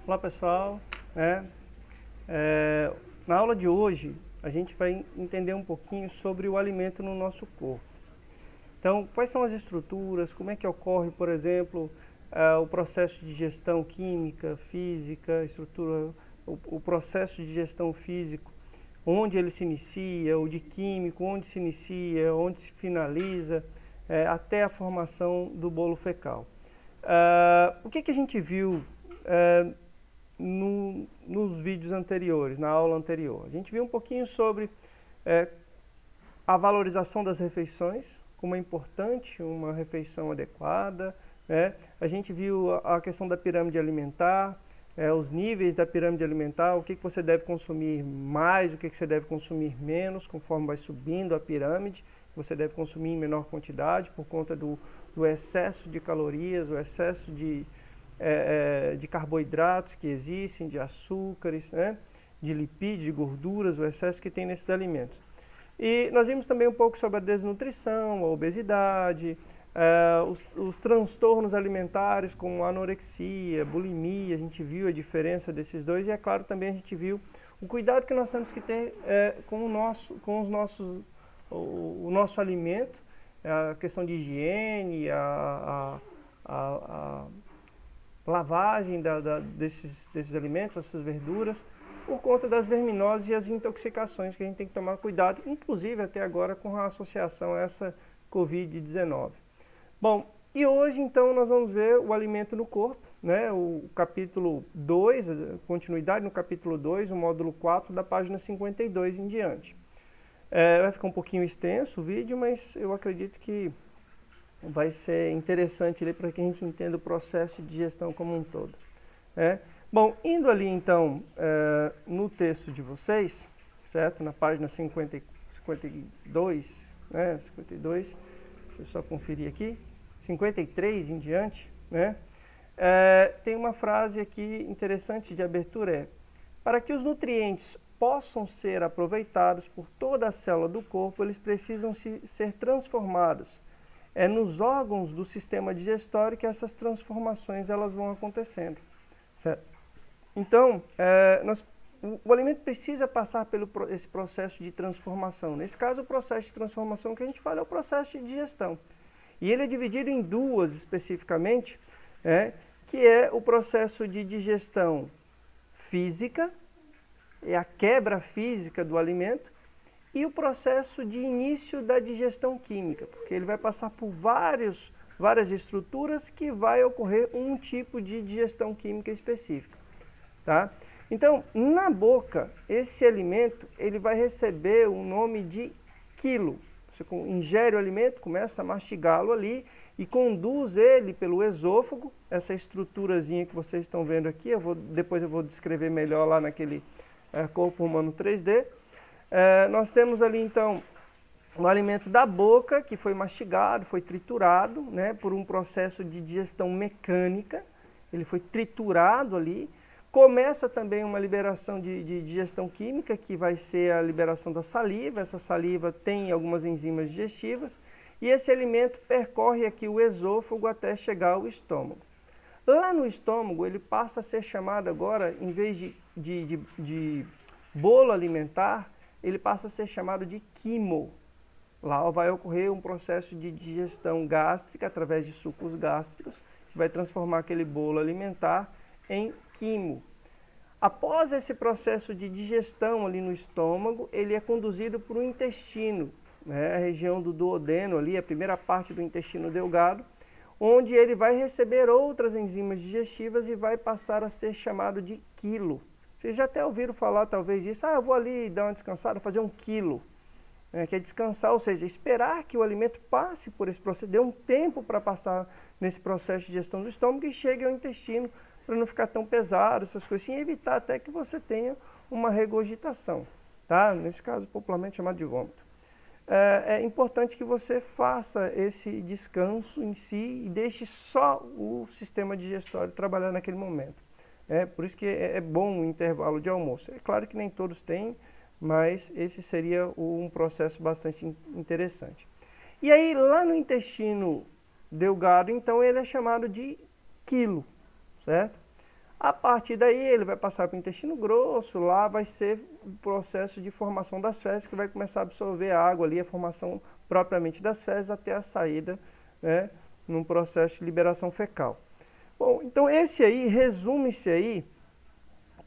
Olá pessoal, na aula de hoje a gente vai entender um pouquinho sobre o alimento no nosso corpo. Então, quais são as estruturas, como é que ocorre, por exemplo, o processo de digestão química, física, o processo de digestão físico, onde ele se inicia, o de químico, onde se inicia, onde se finaliza, até a formação do bolo fecal. O que a gente viu nos vídeos anteriores, na aula anterior? A gente viu um pouquinho sobre a valorização das refeições, como é importante uma refeição adequada, A gente viu a questão da pirâmide alimentar, os níveis da pirâmide alimentar, o que você deve consumir mais, o que você deve consumir menos, conforme vai subindo a pirâmide. Você deve consumir em menor quantidade por conta do excesso de calorias, o excesso de carboidratos que existem, de açúcares, de lipídios, de gorduras, o excesso que tem nesses alimentos. E nós vimos também um pouco sobre a desnutrição, a obesidade, os transtornos alimentares como anorexia, bulimia. A gente viu a diferença desses dois e, é claro, também a gente viu o cuidado que nós temos que ter com o nosso alimento, a questão de higiene, a lavagem desses alimentos, dessas verduras, por conta das verminoses e as intoxicações que a gente tem que tomar cuidado, inclusive até agora com a associação a essa Covid-19. Bom, e hoje então nós vamos ver o alimento no corpo, o capítulo 2, continuidade no capítulo 2, o módulo 4, da página 52 em diante. Vai ficar um pouquinho extenso o vídeo, mas eu acredito que vai ser interessante para que a gente entenda o processo de digestão como um todo. Bom, indo ali então no texto de vocês, certo? Na página 52, 52, deixa eu só conferir aqui, 53 em diante, tem uma frase aqui interessante de abertura, para que os nutrientes possam ser aproveitados por toda a célula do corpo, eles precisam ser transformados. É nos órgãos do sistema digestório que essas transformações elas vão acontecendo. Certo? Então, o alimento precisa passar pelo esse processo de transformação. Nesse caso, o processo de transformação que a gente fala é o processo de digestão. E ele é dividido em duas especificamente, que é o processo de digestão física, é a quebra física do alimento, e o processo de início da digestão química, porque ele vai passar por várias estruturas que vai ocorrer um tipo de digestão química específica. Tá? Então, na boca, esse alimento ele vai receber o nome de quilo. Você ingere o alimento, começa a mastigá-lo ali e conduz ele pelo esôfago, essa estruturazinha que vocês estão vendo aqui, depois eu vou descrever melhor lá naquele corpo humano 3D. Nós temos ali então o alimento da boca, que foi mastigado, foi triturado, por um processo de digestão mecânica, ele foi triturado ali. Começa também uma liberação de digestão química, que vai ser a liberação da saliva. Essa saliva tem algumas enzimas digestivas, e esse alimento percorre aqui o esôfago até chegar ao estômago. Lá no estômago, ele passa a ser chamado agora, em vez de bolo alimentar, ele passa a ser chamado de quimo. Lá vai ocorrer um processo de digestão gástrica através de sucos gástricos, que vai transformar aquele bolo alimentar em quimo. Após esse processo de digestão ali no estômago, ele é conduzido para o intestino, a região do duodeno ali, a primeira parte do intestino delgado, onde ele vai receber outras enzimas digestivas e vai passar a ser chamado de quilo. Vocês já até ouviram falar talvez isso, eu vou ali dar uma descansada, fazer um quilo, que é descansar, ou seja, esperar que o alimento passe por esse processo, dê um tempo para passar nesse processo de digestão do estômago e chegue ao intestino, para não ficar tão pesado, essas coisas, e evitar até que você tenha uma regurgitação, tá? Nesse caso popularmente chamado de vômito. É importante que você faça esse descanso em si e deixe só o sistema digestório trabalhar naquele momento. Por isso que é bom o intervalo de almoço. É claro que nem todos têm, mas esse seria um processo bastante interessante. E aí, lá no intestino delgado, então, ele é chamado de quilo, certo? A partir daí ele vai passar para o intestino grosso, lá vai ser o processo de formação das fezes, que vai começar a absorver a água ali, a formação propriamente das fezes até a saída, né, num processo de liberação fecal. Bom, então esse aí, resume-se aí,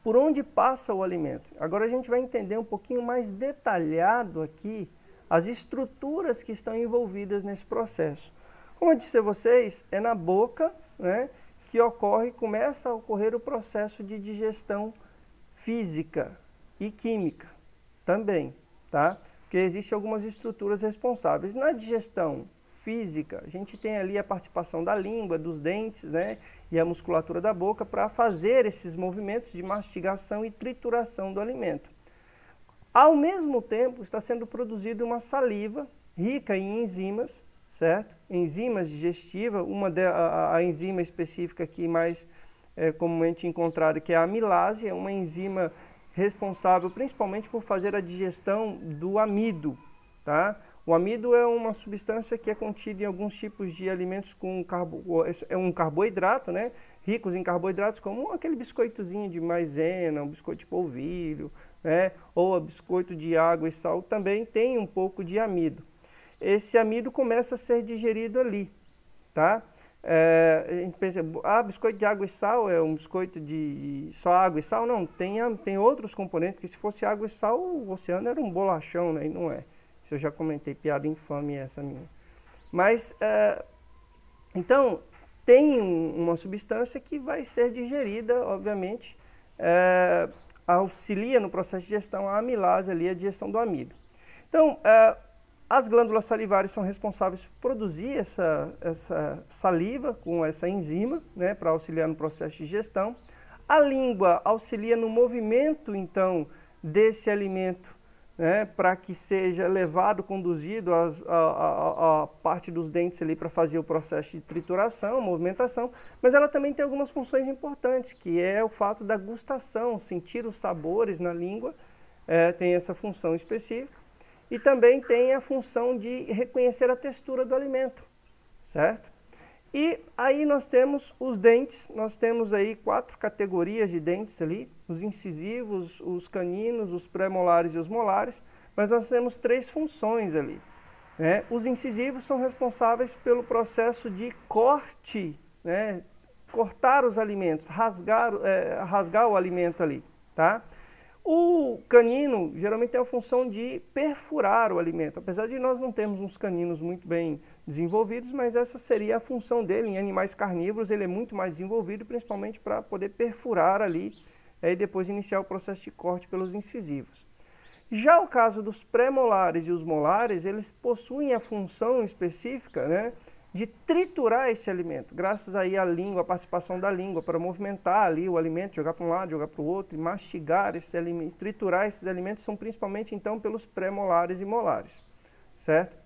por onde passa o alimento. Agora a gente vai entender um pouquinho mais detalhado aqui as estruturas que estão envolvidas nesse processo. Como eu disse a vocês, é na boca, né, que começa a ocorrer o processo de digestão física e química também, tá? Porque existem algumas estruturas responsáveis. Na digestão física, a gente tem ali a participação da língua, dos dentes, né, e a musculatura da boca para fazer esses movimentos de mastigação e trituração do alimento. Ao mesmo tempo, está sendo produzida uma saliva rica em enzimas, certo? Enzimas digestivas, a enzima específica aqui mais comumente encontrada, que é a amilase, é uma enzima responsável principalmente por fazer a digestão do amido, tá? O amido é uma substância que é contida em alguns tipos de alimentos com um carboidrato, né? Ricos em carboidratos, como aquele biscoitozinho de maisena, um biscoito de polvilho, né? Ou o biscoito de água e sal, também tem um pouco de amido. Esse amido começa a ser digerido ali, tá? A gente pensa, biscoito de água e sal é um biscoito de só água e sal? Não, tem outros componentes, porque se fosse água e sal, o oceano era um bolachão, né? E não é. Isso eu já comentei, piada infame essa minha. Mas, então, tem uma substância que vai ser digerida, obviamente, auxilia no processo de digestão a amilase ali, a digestão do amido. Então, as glândulas salivares são responsáveis por produzir essa saliva com essa enzima, né, para auxiliar no processo de digestão. A língua auxilia no movimento, então, desse alimento, né, para que seja levado, conduzido a parte dos dentes ali para fazer o processo de trituração, movimentação, mas ela também tem algumas funções importantes, que é o fato da gustação, sentir os sabores na língua, tem essa função específica. E também tem a função de reconhecer a textura do alimento, certo? E aí nós temos os dentes, nós temos aí 4 categorias de dentes ali, os incisivos, os caninos, os pré-molares e os molares, mas nós temos 3 funções ali, né? Os incisivos são responsáveis pelo processo de corte, né? Cortar os alimentos, rasgar o alimento ali, tá? O canino geralmente tem a função de perfurar o alimento, apesar de nós não termos uns caninos muito bem desenvolvidos, mas essa seria a função dele. Em animais carnívoros ele é muito mais desenvolvido, principalmente para poder perfurar ali e depois iniciar o processo de corte pelos incisivos. Já o caso dos pré-molares e os molares, eles possuem a função específica, né, de triturar esse alimento, graças aí à língua, a participação da língua para movimentar ali o alimento, jogar para um lado, jogar para o outro, e mastigar esses alimentos, triturar esses alimentos, são principalmente então pelos pré-molares e molares, certo?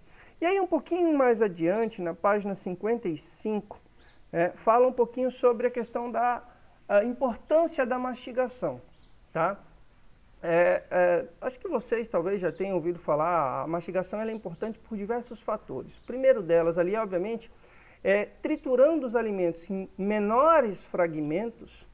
E aí um pouquinho mais adiante, na página 55, fala um pouquinho sobre a questão da importância da mastigação, tá? Acho que vocês talvez já tenham ouvido falar, a mastigação ela é importante por diversos fatores. O primeiro delas ali, obviamente, é triturando os alimentos em menores fragmentos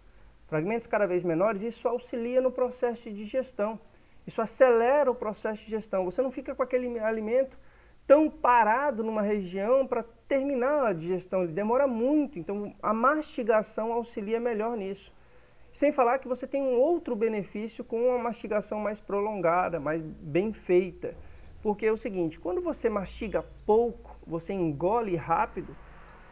cada vez menores, isso auxilia no processo de digestão. Isso acelera o processo de digestão. Você não fica com aquele alimento tão parado numa região para terminar a digestão, ele demora muito, então a mastigação auxilia melhor nisso. Sem falar que você tem um outro benefício com uma mastigação mais prolongada, mais bem feita. Porque é o seguinte, quando você mastiga pouco, você engole rápido,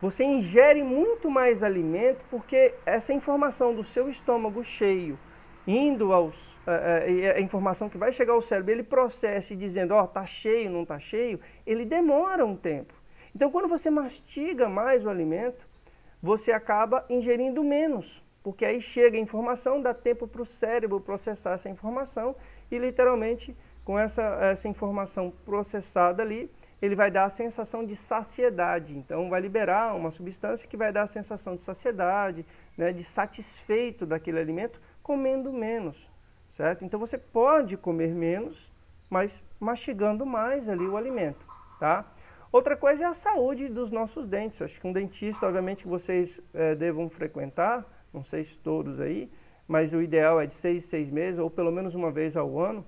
você ingere muito mais alimento, porque essa informação do seu estômago cheio, indo a informação que vai chegar ao cérebro, ele processa dizendo, tá cheio, não tá cheio, ele demora um tempo. Então, quando você mastiga mais o alimento, você acaba ingerindo menos. Porque aí chega a informação, dá tempo para o cérebro processar essa informação e literalmente com essa informação processada ali, ele vai dar a sensação de saciedade. Então vai liberar uma substância que vai dar a sensação de saciedade, né, de satisfeito daquele alimento, comendo menos, certo? Então você pode comer menos, mas mastigando mais ali o alimento, tá? Outra coisa é a saúde dos nossos dentes. Acho que um dentista, obviamente, que vocês devam frequentar, não sei se todos aí, mas o ideal é de 6 em 6 meses, ou pelo menos uma vez ao ano,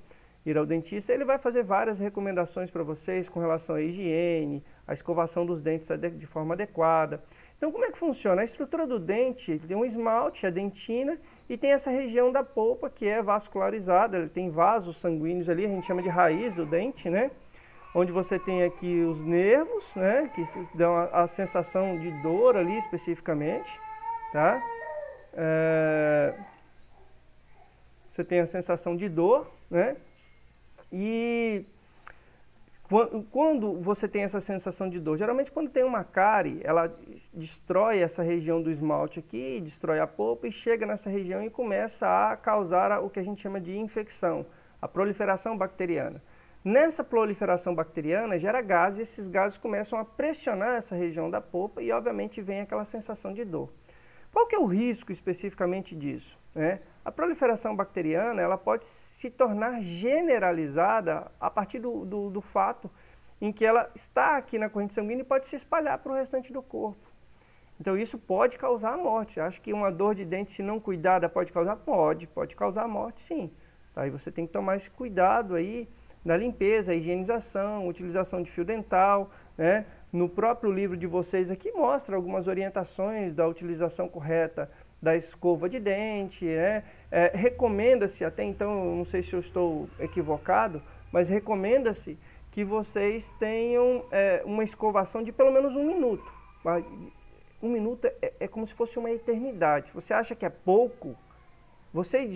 ir ao dentista. Ele vai fazer várias recomendações para vocês com relação à higiene, à escovação dos dentes de forma adequada. Então, como é que funciona? A estrutura do dente tem um esmalte, a dentina, e tem essa região da polpa que é vascularizada, ele tem vasos sanguíneos ali, a gente chama de raiz do dente, né? Onde você tem aqui os nervos, né? Que dão a sensação de dor ali especificamente, tá? Você tem a sensação de dor, né? E quando você tem essa sensação de dor, geralmente quando tem uma cárie, ela destrói essa região do esmalte aqui, destrói a polpa e chega nessa região e começa a causar o que a gente chama de infecção, a proliferação bacteriana. Nessa proliferação bacteriana gera gases e esses gases começam a pressionar essa região da polpa e obviamente vem aquela sensação de dor. Qual que é o risco especificamente disso, né? A proliferação bacteriana ela pode se tornar generalizada a partir do fato em que ela está aqui na corrente sanguínea e pode se espalhar para o restante do corpo. Então isso pode causar a morte. Você acha que uma dor de dente, se não cuidada, pode causar? Pode causar a morte sim. Aí você tem que tomar esse cuidado aí na limpeza, higienização, utilização de fio dental, né? No próprio livro de vocês aqui mostra algumas orientações da utilização correta da escova de dente, né? Recomenda-se, até então, não sei se eu estou equivocado, mas recomenda-se que vocês tenham uma escovação de pelo menos 1 minuto. 1 minuto é como se fosse uma eternidade. Se você acha que é pouco, você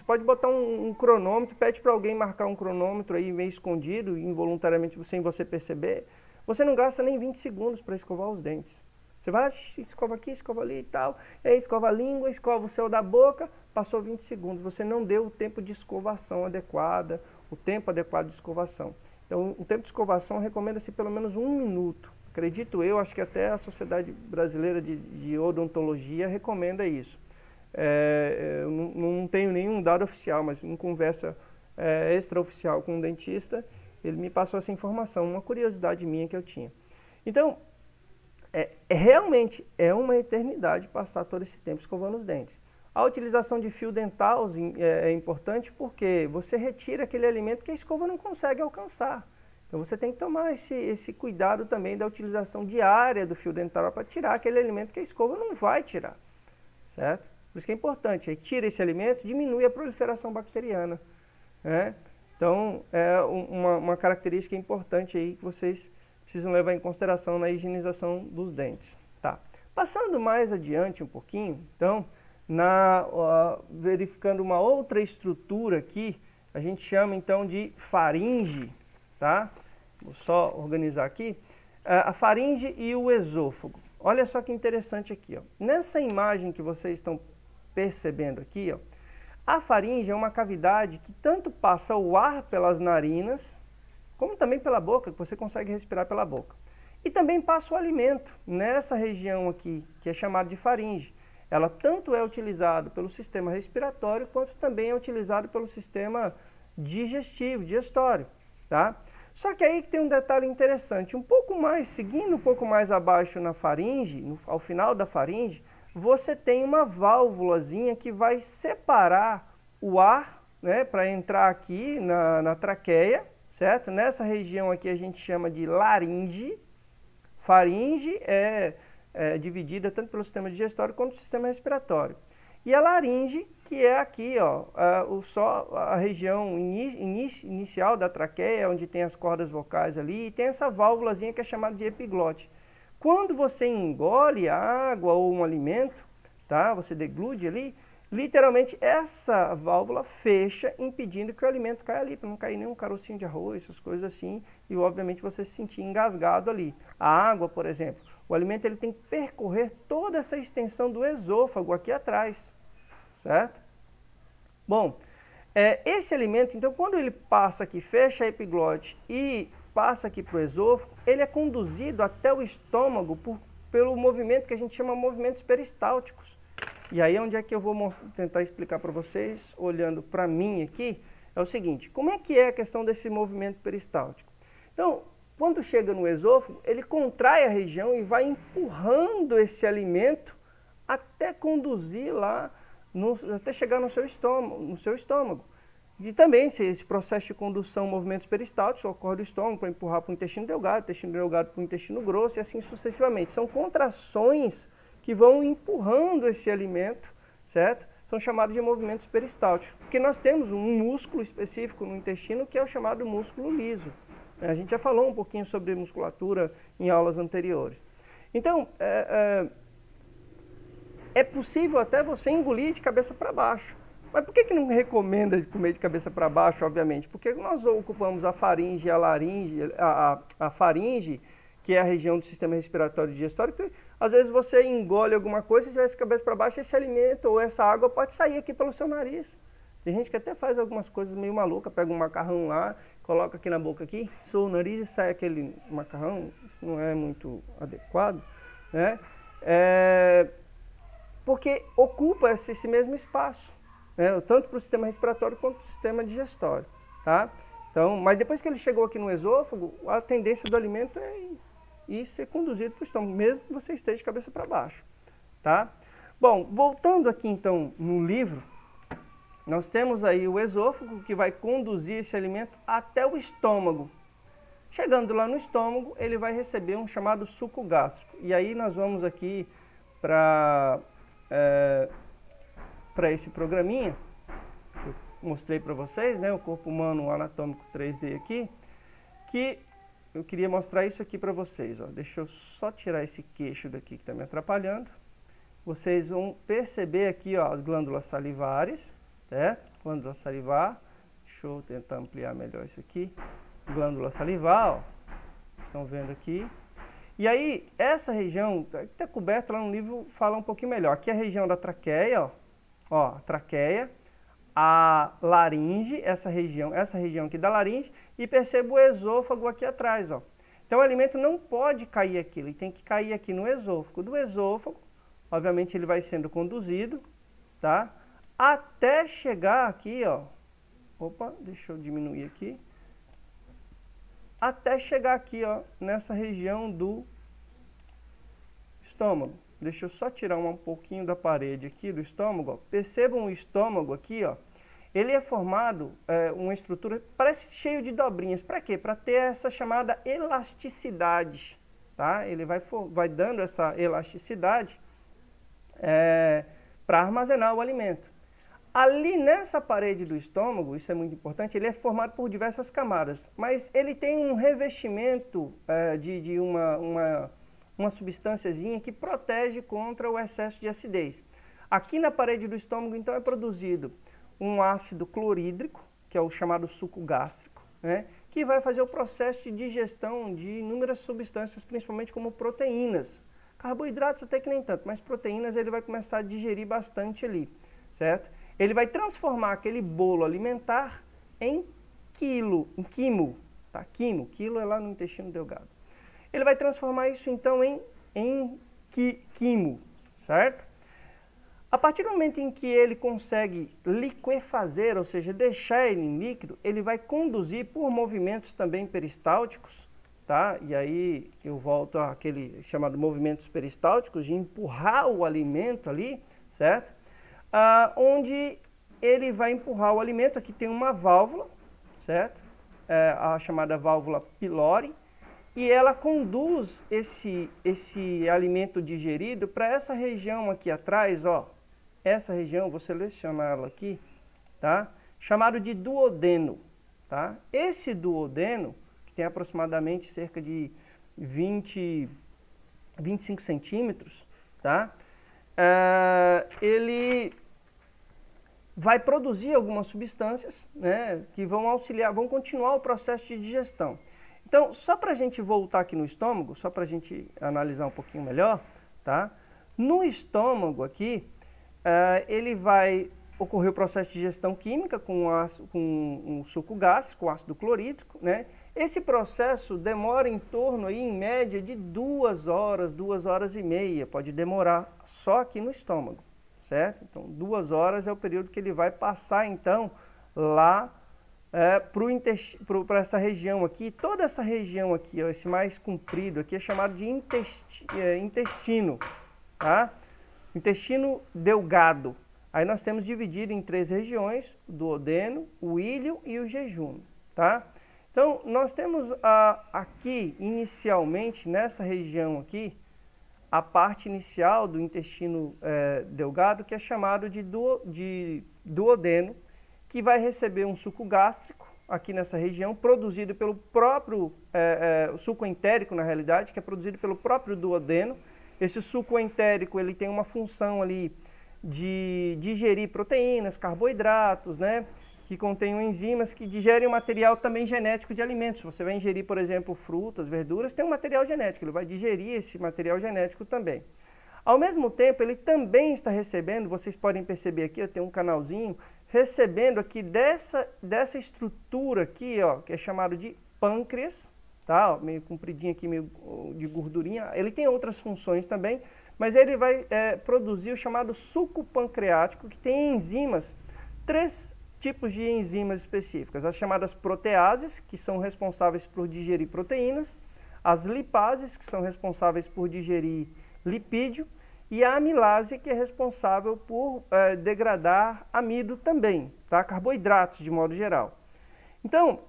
pode botar um cronômetro, pede para alguém marcar um cronômetro aí meio escondido, involuntariamente, sem você perceber. Você não gasta nem 20 segundos para escovar os dentes. Você vai lá, escova aqui, escova ali e tal, aí escova a língua, escova o céu da boca, passou 20 segundos. Você não deu o tempo de escovação adequada, o tempo adequado de escovação. Então, o tempo de escovação recomenda-se pelo menos 1 minuto. Acredito eu, acho que até a Sociedade Brasileira de Odontologia recomenda isso. Eu não tenho nenhum dado oficial, mas em conversa extraoficial com um dentista, ele me passou essa informação, uma curiosidade minha que eu tinha. Então, realmente é uma eternidade passar todo esse tempo escovando os dentes. A utilização de fio dental é importante porque você retira aquele alimento que a escova não consegue alcançar. Então você tem que tomar esse cuidado também da utilização diária do fio dental para tirar aquele alimento que a escova não vai tirar, certo? Por isso que é importante, aí tira esse alimento, diminui a proliferação bacteriana, né? Então, é uma característica importante aí que vocês precisam levar em consideração na higienização dos dentes. Tá. Passando mais adiante um pouquinho, então, verificando uma outra estrutura aqui, a gente chama então de faringe, tá? Vou só organizar aqui. A faringe e o esôfago. Olha só que interessante aqui, ó. Nessa imagem que vocês estão percebendo aqui, ó, a faringe é uma cavidade que tanto passa o ar pelas narinas, como também pela boca, que você consegue respirar pela boca. E também passa o alimento nessa região aqui, que é chamada de faringe. Ela tanto é utilizada pelo sistema respiratório, quanto também é utilizada pelo sistema digestivo, digestório, tá? Só que aí tem um detalhe interessante, seguindo um pouco mais abaixo na faringe, ao final da faringe, você tem uma válvulazinha que vai separar o ar, né, para entrar aqui na traqueia, certo? Nessa região aqui a gente chama de laringe. Faringe é dividida tanto pelo sistema digestório quanto pelo sistema respiratório. E a laringe, que é aqui, ó, a região inicial da traqueia, onde tem as cordas vocais ali, e tem essa válvulazinha que é chamada de epiglote. Quando você engole a água ou um alimento, tá? Você deglude ali, literalmente essa válvula fecha, impedindo que o alimento caia ali, para não cair nenhum carocinho de arroz, essas coisas assim, e obviamente você se sentir engasgado ali. A água, por exemplo, o alimento ele tem que percorrer toda essa extensão do esôfago aqui atrás, certo? Bom, esse alimento, então, quando ele passa aqui, fecha a epiglote e passa aqui para o esôfago, ele é conduzido até o estômago pelo movimento que a gente chama de movimentos peristálticos. E aí onde é que eu vou tentar explicar para vocês, olhando para mim aqui, é o seguinte, como é que é a questão desse movimento peristáltico? Então, quando chega no esôfago, ele contrai a região e vai empurrando esse alimento até conduzir lá, até chegar no seu estômago. E também, se esse processo de condução, movimentos peristálticos, ocorre do estômago para empurrar para o intestino delgado para o intestino grosso e assim sucessivamente. São contrações que vão empurrando esse alimento, certo? São chamados de movimentos peristálticos, porque nós temos um músculo específico no intestino que é o chamado músculo liso. A gente já falou um pouquinho sobre musculatura em aulas anteriores. Então, é possível até você engolir de cabeça para baixo. Mas por que não recomenda comer de cabeça para baixo, obviamente? Porque nós ocupamos a faringe, a laringe, a faringe, que é a região do sistema respiratório e digestório, que às vezes você engole alguma coisa, se tiver de cabeça para baixo, esse alimento ou essa água pode sair aqui pelo seu nariz. Tem gente que até faz algumas coisas meio malucas, pega um macarrão lá, coloca aqui na boca, aqui, soa o nariz e sai aquele macarrão. Isso não é muito adequado, né? Porque ocupa esse mesmo espaço, né? Tanto para o sistema respiratório quanto para o sistema digestório, tá? Então, mas depois que ele chegou aqui no esôfago, a tendência do alimento é ir ser conduzido para o estômago, mesmo que você esteja de cabeça para baixo, tá? Bom, voltando aqui então no livro, nós temos aí o esôfago que vai conduzir esse alimento até o estômago. Chegando lá no estômago, ele vai receber um chamado suco gástrico. E aí nós vamos aqui para esse programinha que eu mostrei para vocês, né, o corpo humano anatômico 3D aqui, que eu queria mostrar isso aqui para vocês. Ó. Deixa eu só tirar esse queixo daqui que está me atrapalhando. Vocês vão perceber aqui, ó, as glândulas salivares, certo? Glândula salivar. Deixa eu tentar ampliar melhor isso aqui. Glândula salivar, ó. Estão vendo aqui. E aí, essa região, que está coberta lá no livro, fala um pouquinho melhor. Aqui é a região da traqueia, ó, a traqueia, a laringe, essa região aqui da laringe, e perceba o esôfago aqui atrás, ó. Então, o alimento não pode cair aqui, ele tem que cair aqui no esôfago. Do esôfago, obviamente, ele vai sendo conduzido, tá? Até chegar aqui, ó. Opa, deixa eu diminuir aqui. Até chegar aqui, ó, nessa região do estômago. Deixa eu só tirar um pouquinho da parede aqui do estômago. Ó. Percebam o estômago aqui, ó. Ele é formado, uma estrutura, parece cheio de dobrinhas. Para quê? Para ter essa chamada elasticidade, tá? Ele vai dando essa elasticidade para armazenar o alimento. Ali nessa parede do estômago, isso é muito importante, ele é formado por diversas camadas, mas ele tem um revestimento de uma substânciazinha que protege contra o excesso de acidez. Aqui na parede do estômago, então, é produzido um ácido clorídrico, que é o chamado suco gástrico, né, que vai fazer o processo de digestão de inúmeras substâncias, principalmente como proteínas. Carboidratos até que nem tanto, mas proteínas ele vai começar a digerir bastante ali, certo? Ele vai transformar aquele bolo alimentar em quimo, tá? Quilo é lá no intestino delgado. Ele vai transformar isso então em quimo, certo? A partir do momento em que ele consegue liquefazer, ou seja, deixar ele em líquido, ele vai conduzir por movimentos também peristálticos, tá? E aí eu volto àquele chamado movimentos peristálticos, de empurrar o alimento ali, certo? Onde ele vai empurrar o alimento, aqui tem uma válvula, certo? A chamada válvula pylori, e ela conduz esse alimento digerido para essa região aqui atrás, ó. Essa região, vou selecionar ela aqui, tá? Chamado de duodeno, tá? Esse duodeno, que tem aproximadamente cerca de 25 centímetros, tá? Ele vai produzir algumas substâncias, né, que vão auxiliar, vão continuar o processo de digestão. Então, só para a gente voltar aqui no estômago, só para a gente analisar um pouquinho melhor, tá? No estômago aqui, ele vai ocorrer o processo de digestão química com um suco gástrico, o ácido clorídrico, né? Esse processo demora em torno, aí, em média, de 2 horas, 2 horas e meia, pode demorar só aqui no estômago, certo? Então, 2 horas é o período que ele vai passar, então, lá para essa região aqui. Toda essa região aqui, ó, esse mais comprido aqui, é chamado de intestino, tá? Intestino delgado. Aí nós temos dividido em 3 regiões, o duodeno, o íleo e o jejum, tá? Então, nós temos aqui, inicialmente, nessa região aqui, a parte inicial do intestino delgado, que é chamado de duodeno, que vai receber um suco gástrico, aqui nessa região, produzido pelo próprio, suco entérico, na realidade, que é produzido pelo próprio duodeno. Esse suco entérico, ele tem uma função ali de digerir proteínas, carboidratos, né? Que contêm enzimas que digerem o material também genético de alimentos. Você vai ingerir, por exemplo, frutas, verduras, tem um material genético, ele vai digerir esse material genético também. Ao mesmo tempo, ele também está recebendo, vocês podem perceber aqui, eu tenho um canalzinho, recebendo aqui dessa estrutura aqui, ó, que é chamado de pâncreas, tá? Ó, meio compridinho aqui, meio de gordurinha. Ele tem outras funções também, mas ele vai produzir o chamado suco pancreático, que tem enzimas, 3 tipos de enzimas específicas. As chamadas proteases, que são responsáveis por digerir proteínas, as lipases, que são responsáveis por digerir lipídio, e a amilase, que é responsável por degradar amido também, tá? Carboidratos de modo geral. Então,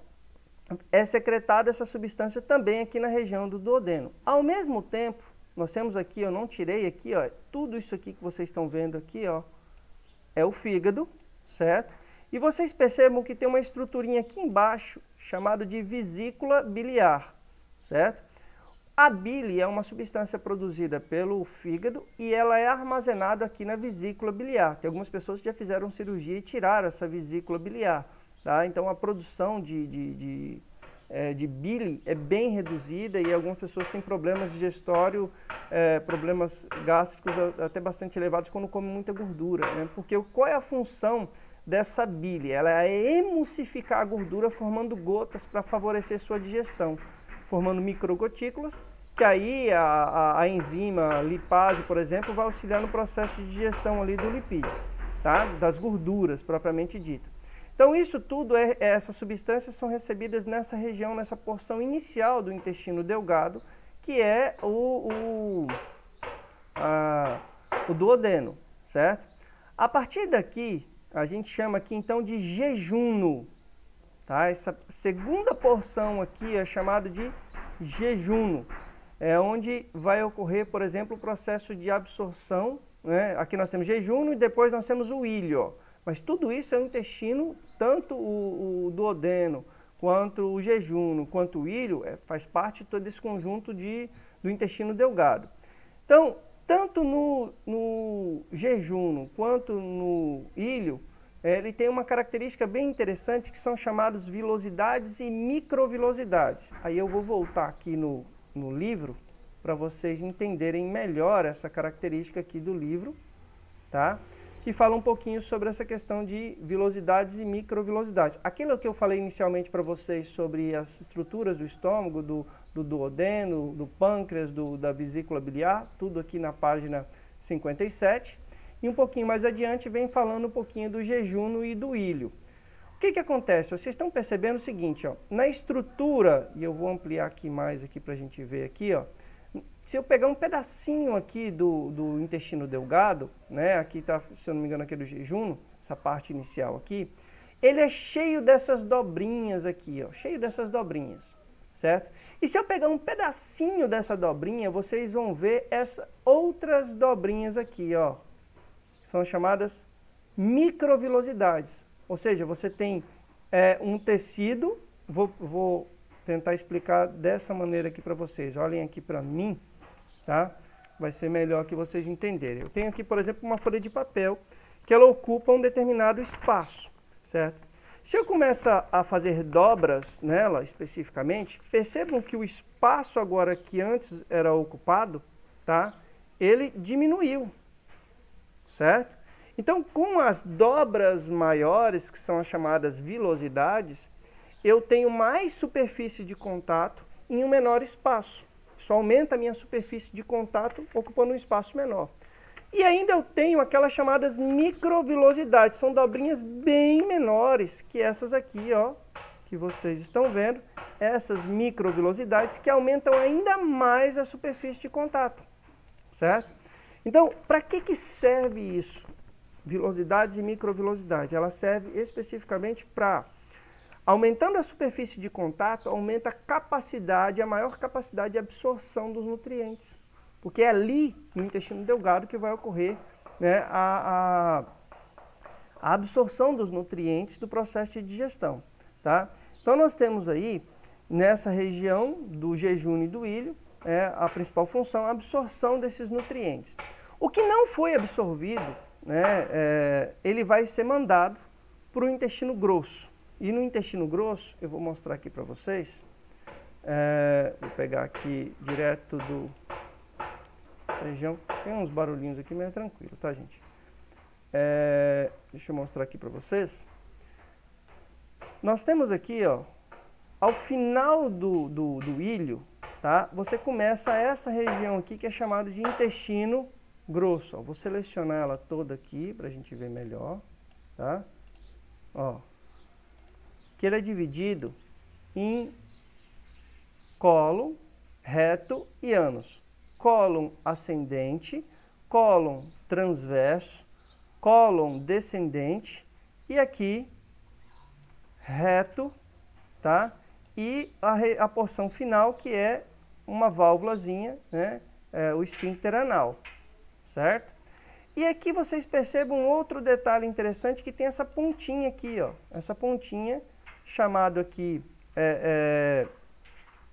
é secretada essa substância também aqui na região do duodeno. Ao mesmo tempo, nós temos aqui, eu não tirei aqui, ó, tudo isso aqui que vocês estão vendo aqui, ó, é o fígado, certo? E vocês percebam que tem uma estruturinha aqui embaixo, chamada de vesícula biliar, certo? A bile é uma substância produzida pelo fígado e ela é armazenada aqui na vesícula biliar. Tem algumas pessoas que já fizeram cirurgia e tiraram essa vesícula biliar, tá? Então a produção de bile é bem reduzida e algumas pessoas têm problemas digestório, problemas gástricos até bastante elevados quando comem muita gordura, né? Porque qual é a função dessa bile? Ela é emulsificar a gordura formando gotas para favorecer sua digestão, formando microgotículas, que aí a enzima lipase, por exemplo, vai auxiliar no processo de digestão ali do lipídio, tá? Das gorduras propriamente dita. Então isso tudo, essas substâncias são recebidas nessa região, nessa porção inicial do intestino delgado, que é o duodeno, certo? A partir daqui, a gente chama aqui então de jejuno, tá? Essa segunda porção aqui é chamada de jejuno, é onde vai ocorrer, por exemplo, o processo de absorção, né? Aqui nós temos jejuno e depois nós temos o íleo, ó. Mas tudo isso é o intestino, tanto o duodeno, quanto o jejuno, quanto o íleo, faz parte de todo esse conjunto do intestino delgado. Então, tanto no jejuno quanto no íleo, ele tem uma característica bem interessante que são chamadas vilosidades e microvilosidades. Aí eu vou voltar aqui no livro para vocês entenderem melhor essa característica aqui do livro, tá? Que fala um pouquinho sobre essa questão de vilosidades e microvilosidades. Aquilo que eu falei inicialmente para vocês sobre as estruturas do estômago, do duodeno, do pâncreas, da vesícula biliar, tudo aqui na página 57. E um pouquinho mais adiante vem falando um pouquinho do jejuno e do íleo. O que acontece? Vocês estão percebendo o seguinte, ó, na estrutura, e eu vou ampliar aqui mais aqui para a gente ver aqui, ó, se eu pegar um pedacinho aqui do intestino delgado, né, aqui está, se eu não me engano, aqui do jejuno, essa parte inicial aqui, ele é cheio dessas dobrinhas aqui, ó, cheio dessas dobrinhas, certo? E se eu pegar um pedacinho dessa dobrinha, vocês vão ver essas outras dobrinhas aqui, ó, são chamadas microvilosidades, ou seja, você tem um tecido, vou tentar explicar dessa maneira aqui para vocês, olhem aqui para mim, tá? Vai ser melhor que vocês entenderem. Eu tenho aqui, por exemplo, uma folha de papel que ela ocupa um determinado espaço, certo? Se eu começar a fazer dobras nela especificamente, percebam que o espaço agora que antes era ocupado, tá? Ele diminuiu, certo? Então, com as dobras maiores, que são as chamadas vilosidades, eu tenho mais superfície de contato em um menor espaço. Isso aumenta a minha superfície de contato ocupando um espaço menor. E ainda eu tenho aquelas chamadas microvilosidades, são dobrinhas bem menores que essas aqui, ó, que vocês estão vendo, essas microvilosidades que aumentam ainda mais a superfície de contato, certo? Então, para que serve isso? Vilosidades e microvilosidade. Ela serve especificamente para, aumentando a superfície de contato, aumenta a capacidade, a maior capacidade de absorção dos nutrientes. Porque é ali, no intestino delgado, que vai ocorrer, né, a absorção dos nutrientes do processo de digestão. Tá? Então, nós temos aí, nessa região do jejum e do ilho, a principal função, a absorção desses nutrientes. O que não foi absorvido, né, ele vai ser mandado para o intestino grosso. E no intestino grosso, eu vou mostrar aqui para vocês, vou pegar aqui direto do região, tem uns barulhinhos aqui, mas é tranquilo, tá, gente? Deixa eu mostrar aqui para vocês. Nós temos aqui, ó, ao final do ilho, tá? Você começa essa região aqui que é chamada de intestino grosso. Ó. Vou selecionar ela toda aqui para a gente ver melhor, tá? Ó, que ele é dividido em cólon, reto e ânus. Cólon ascendente, cólon transverso, cólon descendente e aqui reto, tá? E a porção final que é uma válvulazinha, né? O esfíncter anal, certo? E aqui vocês percebam outro detalhe interessante que tem essa pontinha aqui, ó. Essa pontinha chamado aqui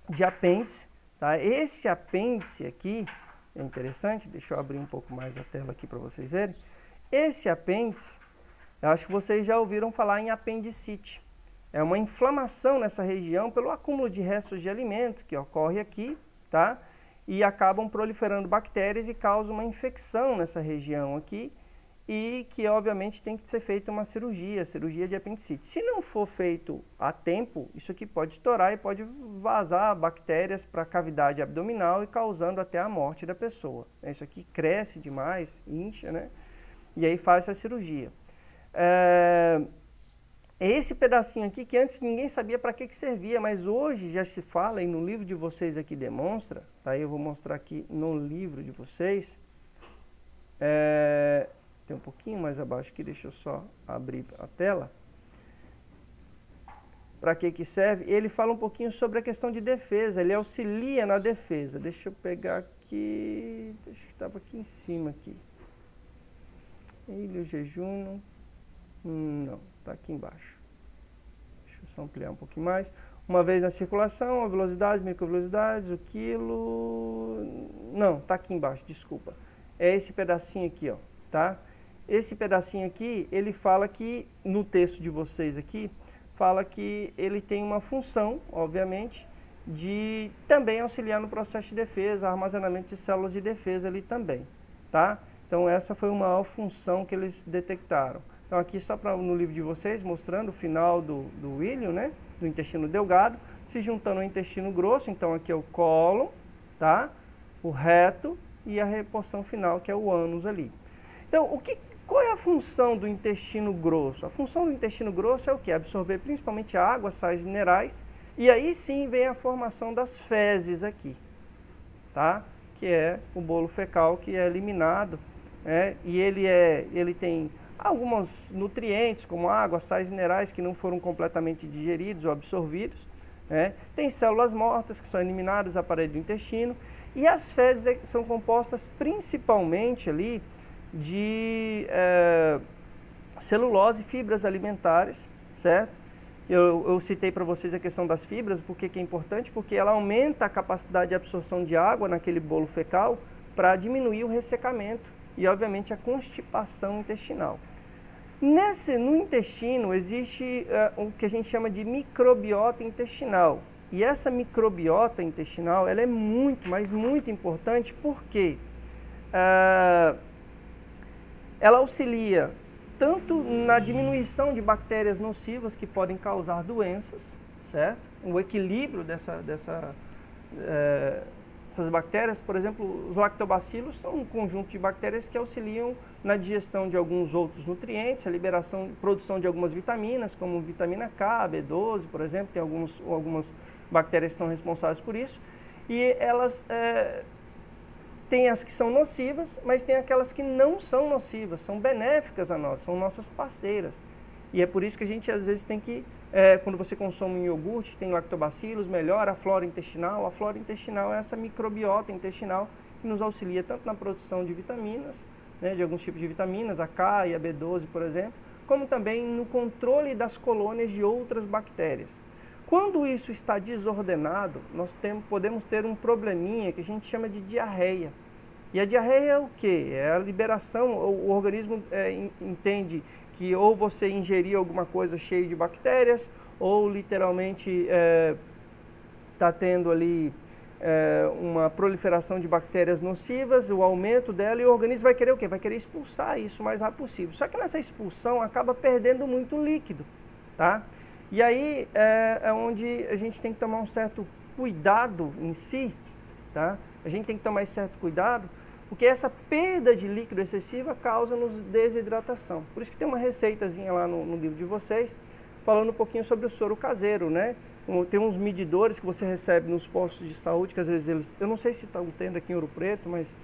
de apêndice, tá? Esse apêndice aqui é interessante, deixa eu abrir um pouco mais a tela aqui para vocês verem. Esse apêndice, eu acho que vocês já ouviram falar em apendicite. É uma inflamação nessa região pelo acúmulo de restos de alimento que ocorre aqui, tá? E acabam proliferando bactérias e causam uma infecção nessa região aqui e que, obviamente, tem que ser feita uma cirurgia de apendicite. Se não for feito a tempo, isso aqui pode estourar e pode vazar bactérias para a cavidade abdominal e causando até a morte da pessoa. Isso aqui cresce demais, incha, né? E aí faz essa cirurgia. Esse pedacinho aqui que antes ninguém sabia para que servia, mas hoje já se fala e no livro de vocês aqui demonstra, tá? Eu vou mostrar aqui no livro de vocês, tem um pouquinho mais abaixo aqui, deixa eu só abrir a tela. Para que serve? Ele fala um pouquinho sobre a questão de defesa, ele auxilia na defesa. Deixa eu pegar aqui, acho que estava aqui em cima aqui. Ilho, jejum, não, está aqui embaixo. Deixa eu só ampliar um pouquinho mais. Uma vez na circulação, a velocidade, microvelocidades, o quilo... Não, está aqui embaixo, desculpa. É esse pedacinho aqui, ó, tá? Esse pedacinho aqui, ele fala que, no texto de vocês aqui, fala que ele tem uma função, obviamente, de também auxiliar no processo de defesa, armazenamento de células de defesa ali também, tá? Então, essa foi uma maior função que eles detectaram. Então, aqui só no livro de vocês, mostrando o final do ilho, né? Do intestino delgado, se juntando ao intestino grosso. Então, aqui é o cólon, tá? O reto e a reposição final, que é o ânus ali. Então, qual é a função do intestino grosso? A função do intestino grosso é o quê? Absorver principalmente água, sais minerais. E aí sim vem a formação das fezes aqui, tá? Que é o bolo fecal que é eliminado. E ele tem alguns nutrientes, como água, sais minerais, que não foram completamente digeridos ou absorvidos. Tem células mortas, que são eliminadas da parede do intestino. E as fezes são compostas principalmente ali de celulose e fibras alimentares, certo? Eu citei para vocês a questão das fibras, porque que é importante? Porque ela aumenta a capacidade de absorção de água naquele bolo fecal para diminuir o ressecamento e, obviamente, a constipação intestinal. No intestino existe o que a gente chama de microbiota intestinal. E essa microbiota intestinal ela é muito, mas muito importante porque ela auxilia tanto na diminuição de bactérias nocivas que podem causar doenças, certo? O equilíbrio dessas bactérias, por exemplo, os lactobacilos são um conjunto de bactérias que auxiliam na digestão de alguns outros nutrientes, a produção de algumas vitaminas, como vitamina K, B12, por exemplo, tem algumas bactérias que são responsáveis por isso, e elas tem as que são nocivas, mas tem aquelas que não são nocivas, são benéficas a nós, são nossas parceiras. E é por isso que a gente às vezes tem que, quando você consome um iogurte que tem lactobacilos, melhora a flora intestinal. A flora intestinal é essa microbiota intestinal que nos auxilia tanto na produção de vitaminas, né, de alguns tipos de vitaminas, a K e a B12, por exemplo, como também no controle das colônias de outras bactérias. Quando isso está desordenado, nós podemos ter um probleminha que a gente chama de diarreia. E a diarreia é o quê? É a liberação, o organismo entende que ou você ingeriu alguma coisa cheia de bactérias, ou literalmente está tendo ali uma proliferação de bactérias nocivas, o aumento dela, e o organismo vai querer o quê? Vai querer expulsar isso o mais rápido possível. Só que nessa expulsão acaba perdendo muito líquido, tá? E aí é onde a gente tem que tomar um certo cuidado em si, tá? A gente tem que tomar esse certo cuidado, porque essa perda de líquido excessiva causa-nos desidratação. Por isso que tem uma receitazinha lá no livro de vocês, falando um pouquinho sobre o soro caseiro, né? Tem uns medidores que você recebe nos postos de saúde, que às vezes eles... Eu não sei se estão tendo aqui em Ouro Preto, mas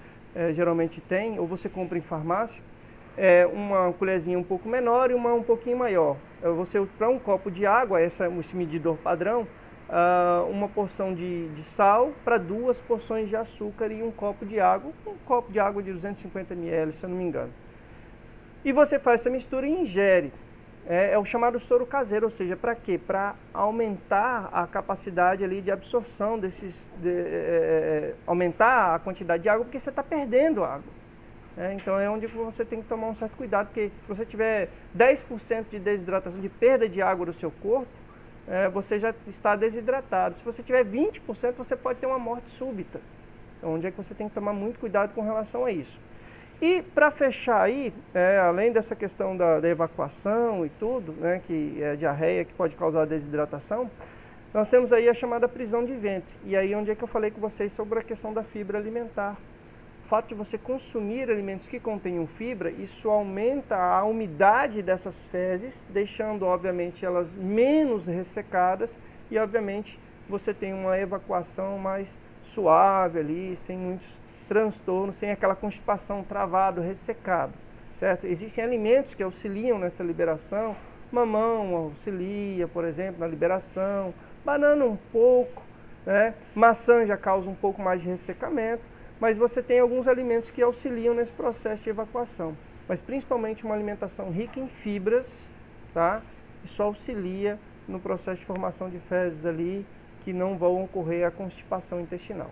geralmente tem, ou você compra em farmácia. Uma colherzinha um pouco menor e uma um pouquinho maior. Você, para um copo de água, esse medidor padrão, uma porção de sal para 2 porções de açúcar e um copo de água de 250 ml, se eu não me engano. E você faz essa mistura e ingere. É o chamado soro caseiro, ou seja, para quê? Para aumentar a capacidade ali de absorção aumentar a quantidade de água, porque você está perdendo água. Então é onde você tem que tomar um certo cuidado, porque se você tiver 10% de desidratação, de perda de água do seu corpo, você já está desidratado. Se você tiver 20%, você pode ter uma morte súbita. Então, onde é que você tem que tomar muito cuidado com relação a isso. E para fechar aí, além dessa questão da evacuação e tudo, né, que é a diarreia que pode causar desidratação, nós temos aí a chamada prisão de ventre. E aí onde é que eu falei com vocês sobre a questão da fibra alimentar. O fato de você consumir alimentos que contenham fibra, isso aumenta a umidade dessas fezes, deixando, obviamente, elas menos ressecadas e, obviamente, você tem uma evacuação mais suave ali, sem muitos transtornos, sem aquela constipação travado, ressecado, certo? Existem alimentos que auxiliam nessa liberação, mamão auxilia, por exemplo, na liberação, banana um pouco, né? Maçã já causa um pouco mais de ressecamento, mas você tem alguns alimentos que auxiliam nesse processo de evacuação. Mas principalmente uma alimentação rica em fibras, tá? Isso auxilia no processo de formação de fezes ali, que não vão ocorrer a constipação intestinal.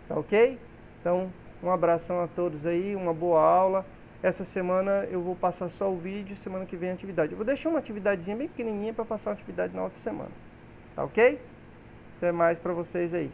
Tá ok? Então, um abração a todos aí, uma boa aula. Essa semana eu vou passar só o vídeo, semana que vem a atividade. Eu vou deixar uma atividadezinha bem pequenininha para passar uma atividade na outra semana. Tá ok? Até mais para vocês aí.